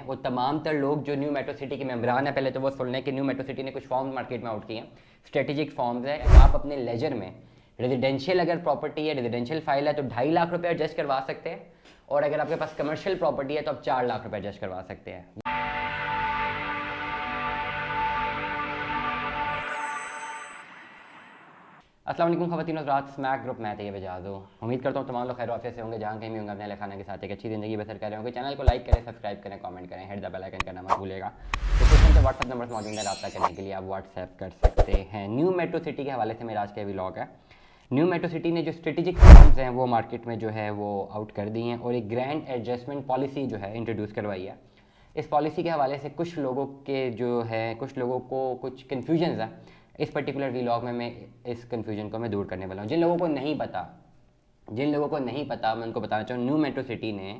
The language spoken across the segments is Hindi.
हैं वो तमाम तर लोग जो न्यू मेट्रो सिटी के मेंबरान हैं, पहले तो वो सुन लें कि न्यू मेट्रो सिटी ने कुछ फॉर्म्स मार्केट में आउट किए हैं, स्ट्रेटेजिक फॉर्म्स है। आप अपने लेजर में रेजिडेंशियल अगर प्रॉपर्टी है, रेजिडेंशियल फाइल है तो 2.5 लाख रुपये एडजस्ट करवा सकते हैं, और अगर आपके पास कमर्शियल प्रॉपर्टी है तो आप 4 लाख रुपये एडजस्ट करवा सकते हैं। अस्सलाम वालेकुम ख़वातीन हज़रात, स्मैक ग्रुप मैं तैयब एजाज़ हूँ। उम्मीद करता हूँ तमाम लोग खैर आफियत से होंगे, जहाँ कहीं भी होंगे अपने खाने के साथ एक अच्छी ज़िंदगी बसर कर रहे होंगे। चैनल को लाइक करें, सब्सक्राइब करें, कमेंट करें, हिट द बेल आइकन करना मत भूलिएगा। डिस्क्रिप्शन पे व्हाट्सअप नंबर मौजूद है, रब्ता करने के लिए आप व्हाट्सएप कर सकते हैं। न्यू मेट्रो सिटी के हवाले से मेरा आज का व्लॉग है। न्यू मेट्रो सिटी ने जो स्ट्रेटेजिक फॉर्म्स हैं वो मार्केट में जो है वो आउट कर दी हैं, और एक ग्रैंड एडजस्टमेंट पॉलिसी जो है इंट्रोड्यूस करवाई है। इस पॉलिसी के हवाले से कुछ लोगों के जो है कुछ लोगों को कुछ कन्फ्यूजन है। इस पर्टिकुलर व्लॉग में मैं इस कन्फ्यूजन को मैं दूर करने वाला हूँ। जिन लोगों को नहीं पता मैं उनको बताना चाहूँ, न्यू मेट्रो सिटी ने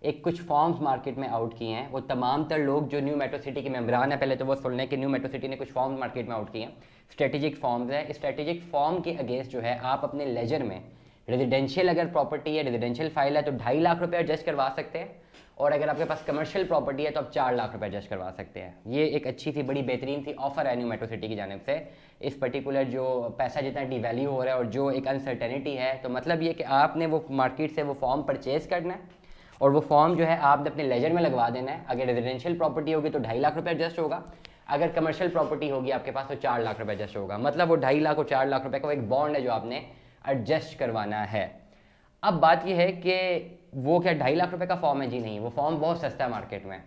एक कुछ फॉर्म्स मार्केट में आउट किए हैं। वो तमाम तर लोग जो न्यू मेट्रो सिटी के मेंबरान हैं, पहले तो वो सुन लें कि न्यू मेट्रो सिटी ने कुछ फॉर्म्स मार्केट में आउट किए हैं, स्ट्रेटेजिक फॉर्म्स है। स्ट्रेटेजिक फॉर्म के अगेंस्ट जो है आप अपने लेजर में रेजिडेंशियल अगर प्रॉपर्टी है, रेजिडेंशियल फाइल है तो 2.5 लाख रुपये एडजस्ट करवा सकते हैं, और अगर आपके पास कमर्शियल प्रॉपर्टी है तो आप 4 लाख रुपये एडजस्ट करवा सकते हैं। ये एक अच्छी सी बड़ी बेहतरीन सी ऑफर है न्यू मेट्रो सिटी की जानिब से। इस पर्टिकुलर जो पैसा जितना डिवैल्यू हो रहा है और जो एक अनसर्टेनिटी है, तो मतलब ये कि आपने वो मार्केट से वो फॉर्म परचेज करना है, और वो फॉर्म जो है आपने अपने लेजर में लगवा देना है। अगर रेजिडेंशियल प्रॉपर्टी होगी तो 2.5 लाख रुपये एडजस्ट होगा, अगर कमर्शियल प्रॉपर्टी होगी आपके पास तो 4 लाख रुपये एडजस्ट होगा। मतलब वो 2.5 लाख और 4 लाख रुपये का एक बॉन्ड है जो आपने एडजस्ट करवाना है। अब बात यह है कि वो क्या 2.5 लाख रुपए का फॉर्म है? जी नहीं, वो फॉर्म बहुत सस्ता है मार्केट में।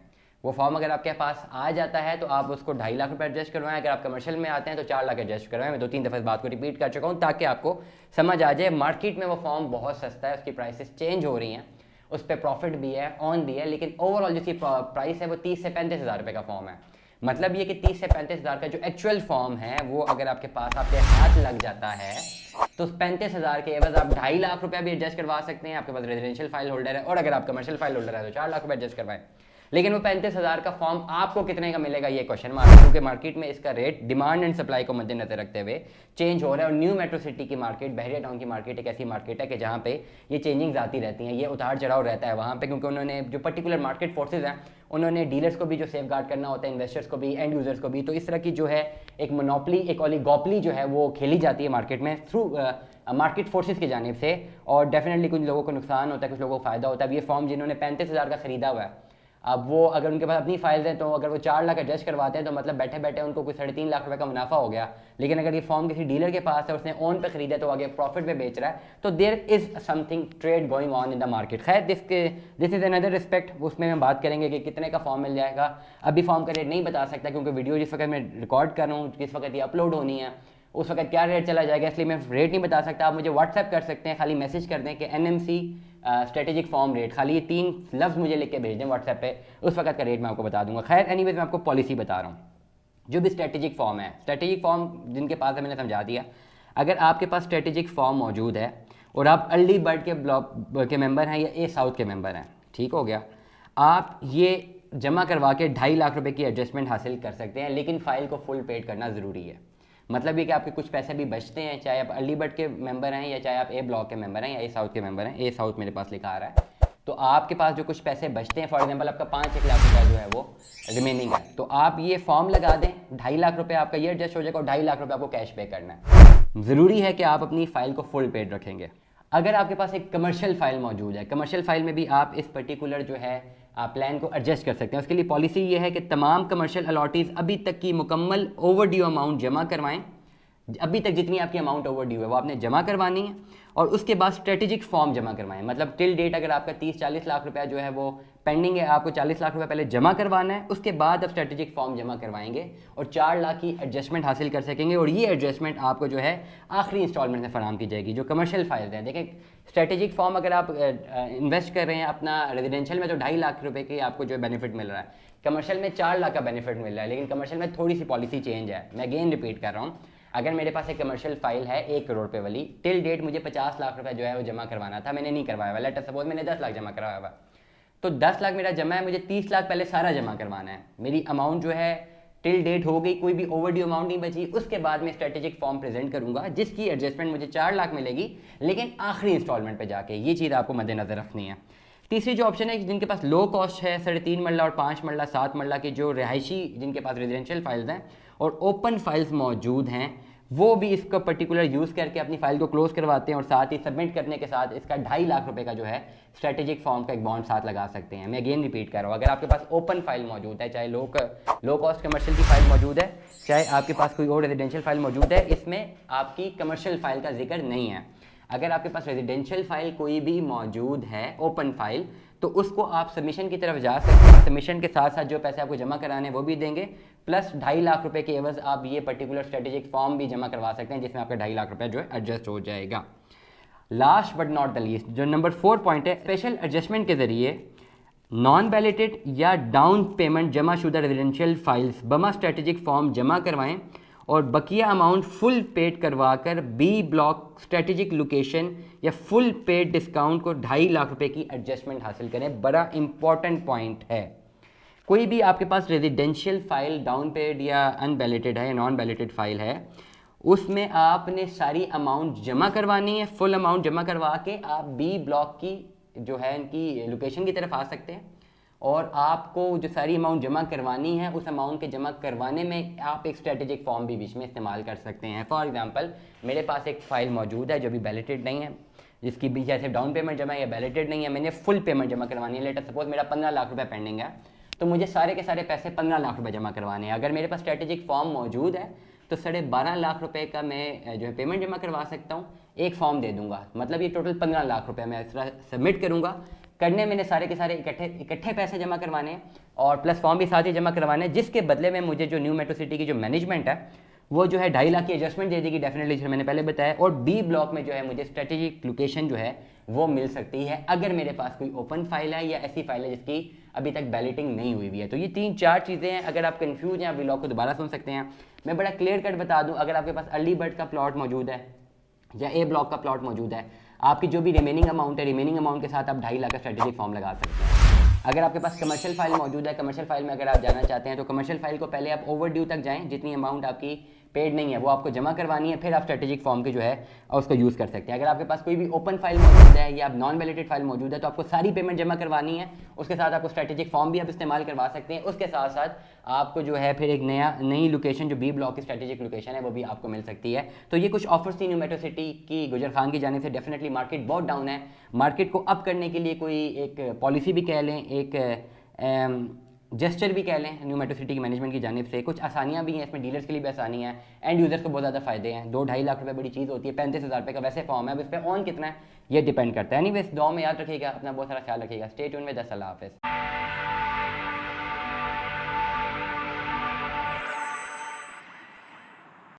वो फॉर्म अगर आपके पास आ जाता है तो आप उसको 2.5 लाख रुपए एडजस्ट करवाएं, अगर आप कमर्शियल में आते हैं तो 4 लाख एडजस्ट करवाएं। मैं 2-3 दफ़ा इस बात को रिपीट कर चुका हूँ ताकि आपको समझ आ जाए। मार्केट में वो फॉर्म बहुत सस्ता है, उसकी प्राइसेस चेंज हो रही हैं, उस पर प्रॉफिट भी है, ऑन भी है, लेकिन ओवरऑल जिसकी प्राइस है वो 30 से 35 हज़ार रुपये का फॉर्म है। मतलब ये कि 30 से 35 हज़ार का जो एक्चुअल फॉर्म है वो अगर आपके पास आपके हाथ लग जाता है तो 35 हज़ार के एवज आप 2.5 लाख रुपया भी एडजस्ट करवा सकते हैं। आपके पास रेजिडेंशियल फाइल होल्डर है, और अगर आप कमर्शियल फाइल होल्डर है तो 4 लाख रुपये एडजस्ट करवाएं। लेकिन वो 35 हज़ार का फॉर्म आपको कितने का मिलेगा ये क्वेश्चन मार्क है, क्योंकि मार्केट में इसका रेट डिमांड एंड सप्लाई को मद्देनजर रखते हुए चेंज हो रहा है। और न्यू मेट्रो सिटी की मार्केट, बहरिया टाउन की मार्केट एक ऐसी मार्केट है कि जहाँ पे ये चेंजिंग्स आती रहती हैं, ये उतार चढ़ाव रहता है वहाँ पे, क्योंकि उन्होंने जो पर्टिकुलर मार्केट फोर्सेज हैं उन्होंने डीलर्स को भी जो सेफ गार्ड करना होता है, इन्वेस्टर्स को भी, एंड यूजर्स को भी। तो इस तरह की जो है एक मोनोपली, एक ओलिगोपली जो है वो खेली जाती है मार्केट में थ्रू मार्केट फोर्सेस की जानिब से, और डेफिनेटली कुछ लोगों को नुकसान होता है, कुछ लोगों को फायदा होता है। अब ये फॉर्म जिन्होंने 35 हज़ार का खरीदा हुआ है, अब वो अगर उनके पास अपनी फाइल्स हैं तो अगर वो 4 लाख एडजस्ट करवाते हैं तो मतलब बैठे बैठे उनको कुछ 3.5 लाख रुपए का मुनाफा हो गया। लेकिन अगर ये फॉर्म किसी डीलर के पास है, उसने ओन पे खरीदा तो आगे प्रॉफिट पे बेच रहा है, तो there is something trade going on in the market. खैर दिस इज अनदर रिस्पेक्ट, उसमें हम बात करेंगे कि कितने का फॉर्म मिल जाएगा। अभी फॉर्म का रेट नहीं बता सकता, क्योंकि वीडियो जिस वक्त मैं रिकॉर्ड कर रहा हूँ, जिस वक्त ये अपलोड होनी है उस वक्त क्या रेट चला जाएगा, इसलिए मैं रेट नहीं बता सकता। आप मुझे व्हाट्सएप कर सकते हैं, खाली मैसेज कर दें कि NMC स्ट्रेटेजिक फॉर्म रेट, खाली ये 3 लफ्ज़ मुझे लिख के भेज दें व्हाट्सएप पे, उस वक्त का रेट मैं आपको बता दूंगा। खैर एनीवेज मैं आपको पॉलिसी बता रहा हूँ। जो भी स्ट्रेटेजिक फॉर्म है, स्ट्रेटेजिक फॉर्म जिनके पास है मैंने समझा दिया। अगर आपके पास स्ट्रेटेजिक फॉर्म मौजूद है और आप अर्ली बर्ड के ब्लॉक के मेंबर हैं या ए साउथ के मेंबर हैं, ठीक हो गया, आप ये जमा करवा के 2.5 लाख रुपये की एडजस्टमेंट हासिल कर सकते हैं, लेकिन फ़ाइल को फुल पेड करना ज़रूरी है। मतलब ये कि आपके कुछ पैसे भी बचते हैं, चाहे आप अर्ली बर्ड के मेंबर हैं या चाहे आप ए ब्लॉक के मेंबर हैं या ए साउथ के मेंबर हैं। ए साउथ मेरे पास लिखा आ रहा है, तो आपके पास जो कुछ पैसे बचते हैं, फॉर एग्जांपल आपका 5-1 लाख रुपया जो है वो रिमेनिंग है, तो आप ये फॉर्म लगा दें, 2.5 लाख रुपये आपका ये एडजस्ट हो जाएगा, और 2.5 लाख रुपये आपको कैश पे करना है। ज़रूरी है कि आप अपनी फ़ाइल को फुल पेड रखेंगे। अगर आपके पास एक कमर्शियल फाइल मौजूद है, कमर्शियल फाइल में भी आप इस पर्टिकुलर जो है प्लान को एडजस्ट कर सकते हैं। उसके लिए पॉलिसी ये है कि तमाम कमर्शियल अलॉटीज़ अभी तक की मुकम्मल ओवरड्यू अमाउंट जमा करवाएं। अभी तक जितनी आपकी अमाउंट ओवरड्यू है वो आपने जमा करवानी है, और उसके बाद स्ट्रेटेजिक फॉर्म जमा करवाएं। मतलब टिल डेट अगर आपका 30-40 लाख रुपया जो है वो पेंडिंग है, आपको 40 लाख रुपया पहले जमा करवाना है, उसके बाद आप स्ट्रेटेजिक फॉर्म जमा करवाएंगे और 4 लाख की एडजस्टमेंट हासिल कर सकेंगे। और ये एडजस्टमेंट आपको जो है आखिरी इंस्टॉलमेंट में फराम की जाएगी। जो कमर्शियल फाइल्स हैं, देखें स्ट्रेटेजिक फॉर्म अगर आप इन्वेस्ट कर रहे हैं अपना रेजिडेंशियल में तो 2.5 लाख रुपये की आपको जो बेनिफिट मिल रहा है, कमर्शियल में 4 लाख का बेनिफिट मिल रहा है। लेकिन कमर्शियल में थोड़ी सी पॉलिसी चेंज है। मैं अगेन रिपीट कर रहा हूँ, अगर मेरे पास एक कमर्शियल फाइल है 1 करोड़ रुपये वाली, टिल डेट मुझे 50 लाख रुपए जो है वो जमा करवाना था, मैंने नहीं करवाया हुआ। लेट सपोज मैंने 10 लाख जमा करवाया हुआ, तो 10 लाख मेरा जमा है, मुझे 30 लाख पहले सारा जमा करवाना है। मेरी अमाउंट जो है टिल डेट हो गई, कोई भी ओवरड्यू अमाउंट नहीं बची। उसके बाद मैं स्ट्रेटेजिक फॉर्म प्रेजेंट करूंगा जिसकी एडजस्टमेंट मुझे 4 लाख मिलेगी, लेकिन आखिरी इंस्टॉलमेंट पे जाके। ये चीज़ आपको मद्देनजर रखनी है। तीसरी जो ऑप्शन है जिनके पास लो कॉस्ट है, 3.5 मरला और 5 मरला 7 मरला के जो रिहायशी जिनके पास रेजिडेंशियल फाइल्स हैं और ओपन फाइल्स मौजूद हैं, वो भी इसका पर्टिकुलर यूज़ करके अपनी फाइल को क्लोज करवाते हैं और साथ ही सबमिट करने के साथ इसका 2.5 लाख रुपए का जो है स्ट्रेटेजिक फॉर्म का एक बॉन्ड साथ लगा सकते हैं। मैं अगेन रिपीट कर रहा हूँ, अगर आपके पास ओपन फाइल मौजूद है, चाहे लो कॉस्ट कमर्शियल की फाइल मौजूद है, चाहे आपके पास कोई और रेजिडेंशियल फाइल मौजूद है, इसमें आपकी कमर्शियल फाइल का जिक्र नहीं है। अगर आपके पास रेजिडेंशियल फाइल कोई भी मौजूद है, ओपन फाइल, तो उसको आप सबमिशन की तरफ जा सकते हैं। सबमिशन के साथ साथ जो पैसे आपको जमा कराने हैं वो भी देंगे, प्लस 2.5 लाख रुपए के एवज आप ये पर्टिकुलर स्ट्रेटेजिक फॉर्म भी जमा करवा सकते हैं, जिसमें आपका 2.5 लाख रुपए जो है एडजस्ट हो जाएगा। Last but not the least, जो नंबर 4 पॉइंट है, स्पेशल एडजस्टमेंट के जरिए नॉन बैलेटेड या डाउन पेमेंट जमाशुदा रेजिडेंशियल फाइल्स बमा स्ट्रेटेजिक फॉर्म जमा करवाएं और बकिया अमाउंट फुल पेड करवाकर बी ब्लॉक स्ट्रेटेजिक लोकेशन या फुल पेड डिस्काउंट को 2.5 लाख रुपए की एडजस्टमेंट हासिल करें। बड़ा इंपॉर्टेंट पॉइंट है। कोई भी आपके पास रेजिडेंशियल फाइल डाउन पेड या अनबैलेटेड है या नॉन बैलेटेड फाइल है, उसमें आपने सारी अमाउंट जमा करवानी है, फुल अमाउंट जमा करवा के आप बी ब्लॉक की जो है इनकी लोकेशन की तरफ आ सकते हैं और आपको जो सारी अमाउंट जमा करवानी है उस अमाउंट के जमा करवाने में आप एक स्ट्रेटेजिक फॉर्म भी बीच में इस्तेमाल कर सकते हैं। फॉर एग्जांपल, मेरे पास एक फ़ाइल मौजूद है जो भी बैलेटेड नहीं है, जिसकी भी जैसे डाउन पेमेंट जमा है या बैलेटेड नहीं है, मैंने फुल पेमेंट जमा करवानी है। लेटर सपोज मेरा 15 लाख रुपये पेंडिंग है, तो मुझे सारे के सारे पैसे 15 लाख रुपये जमा करवाने हैं। अगर मेरे पास स्ट्रेटेजिक फॉर्म मौजूद है तो 12.5 लाख रुपए का मैं जो है पेमेंट जमा करवा सकता हूँ, एक फॉर्म दे दूंगा, मतलब ये टोटल 15 लाख रुपए मैं इस तरह सबमिट करूंगा। करने मैंने सारे के सारे इकट्ठे पैसे जमा करवाने हैं और प्लस फॉर्म भी साथ ही जमा करवाने हैं, जिसके बदले में मुझे जो न्यू मेट्रो सिटी की जो मैनेजमेंट है वो जो है 2.5 लाख की एडजस्टमेंट दे देगी डेफिनेटली, जो मैंने पहले बताया। और बी ब्लॉक में जो है मुझे स्ट्रेटेजिक लोकेशन जो है वो मिल सकती है, अगर मेरे पास कोई ओपन फाइल है या ऐसी फाइल है जिसकी अभी तक बैलेटिंग नहीं हुई हुई है। तो ये 3-4 चीज़ें हैं। अगर आप कंफ्यूज हैं, आप ब्लॉग को दोबारा सुन सकते हैं। मैं बड़ा क्लियर कट बता दूं, अगर आपके पास अर्ली बर्ड का प्लॉट मौजूद है या ए ब्लॉक का प्लॉट मौजूद है, आपकी जो भी रिमेनिंग अमाउंट है, रिमेनिंग अमाउंट के साथ आप 2.5 लाख का स्ट्रेटेजिक फॉर्म लगा सकते हैं। अगर आपके पास कमर्शियल फाइल मौजूद है, कमर्शियल फाइल में अगर आप जाना चाहते हैं तो कमर्शियल फाइल को पहले आप ओवर ड्यू तक जाएं, जितनी अमाउंट आपकी पेड नहीं है वो आपको जमा करवानी है, फिर आप स्ट्रेटेजिक फॉर्म की जो है उसको यूज़ कर सकते हैं। अगर आपके पास कोई भी ओपन फाइल मौजूद है या नॉन वैलिडेटेड फाइल मौजूद है तो आपको सारी पेमेंट जमा करवानी है, उसके साथ आपको स्ट्रेटेजिक फॉर्म भी आप इस्तेमाल करवा सकते हैं। उसके साथ साथ आपको जो है फिर एक नई लोकेशन जो बी ब्लॉक की स्ट्रेटेजिक लोकेशन है वो भी आपको मिल सकती है। तो ये कुछ ऑफर्स थी न्यू मेट्रो सिटी की गुजर खान की जाने से। डेफिनेटली मार्केट बहुत डाउन है, मार्केट को अप करने के लिए कोई एक पॉलिसी भी कह लें, एक जेस्चर भी कह लें, न्यू मेट्रो सिटी की मैनेजमेंट की जानिब से कुछ आसानियां भी हैं इसमें, डीलर्स के लिए भी आसानी है, एंड यूजर्स को बहुत ज़्यादा फायदे हैं। 2-2.5 लाख रुपए बड़ी चीज़ होती है, 35,000 रुपये का वैसे फॉर्म है, अब इस पर ऑन कितना है ये डिपेंड करता है। एनीवेज दुआ में याद रखिएगा, अपना बहुत सारा ख्याल रखिएगा। स्टे ट्यून में 10 अल्लाह हाफिज़।